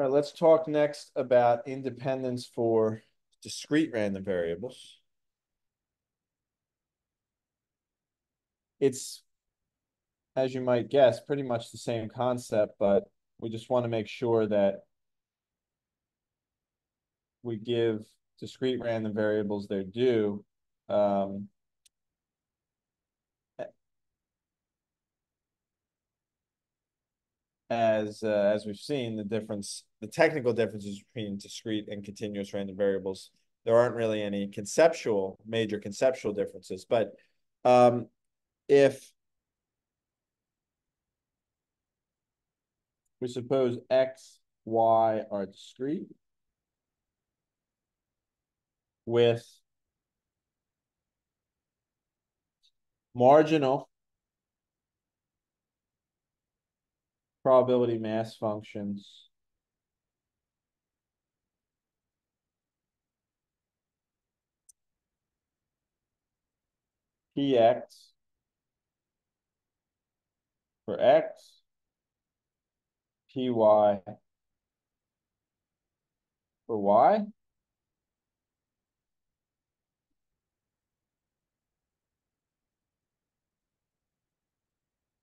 All right, let's talk next about independence for discrete random variables. It's, as you might guess, pretty much the same concept, but we just want to make sure that we give discrete random variables their due. Um, as we've seen, the technical differences between discrete and continuous random variables, there aren't really any major conceptual differences. But if we suppose x, y are discrete with marginal probability mass functions px for x, py for y,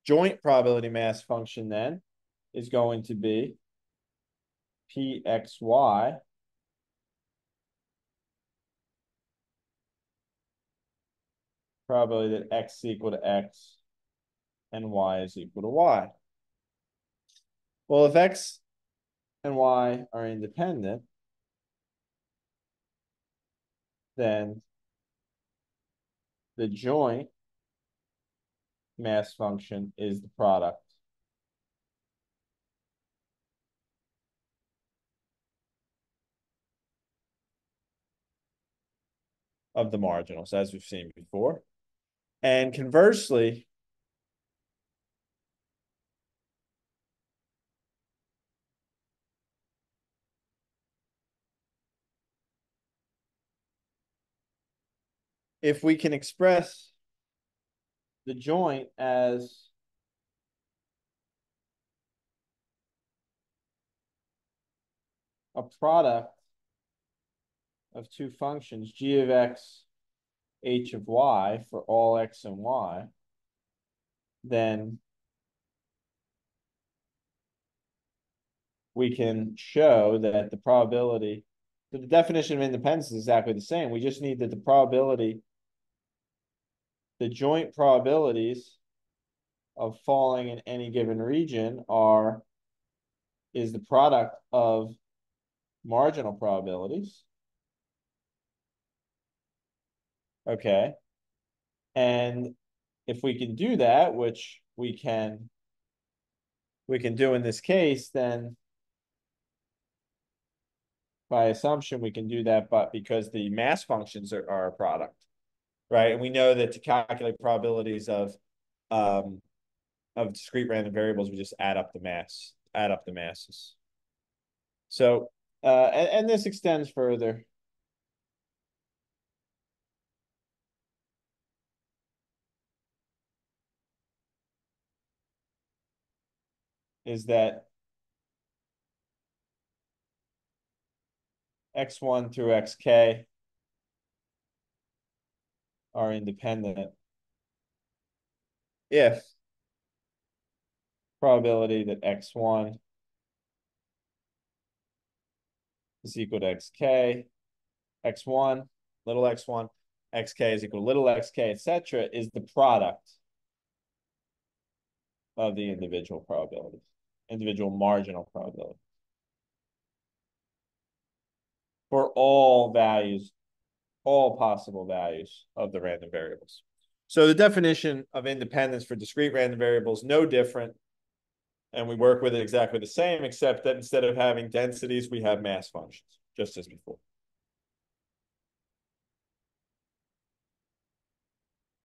joint probability mass function then is going to be pxy probability that x is equal to x and y is equal to y. Well, if x and y are independent, then the joint mass function is the product of the marginals, as we've seen before. And conversely, if we can express the joint as a product of two functions, g of x, h of y, for all x and y, then we can show that the probability, so the definition of independence is exactly the same. We just need that the joint probabilities of falling in any given region is the product of marginal probabilities. Okay. And if we can do that, which we can do in this case, then by assumption, we can do that, but because the mass functions are a product, right? And we know that to calculate probabilities of discrete random variables, we just add up the masses. So, and this extends further. Is that x1 through xk are independent if probability that x1 is equal to xk, x1, little x1, xk is equal to little xk, etc., is the product of the individual probabilities, individual marginal probability for all values, all possible values of the random variables. So the definition of independence for discrete random variables, no different. And we work with it exactly the same, except that instead of having densities, we have mass functions, just as before.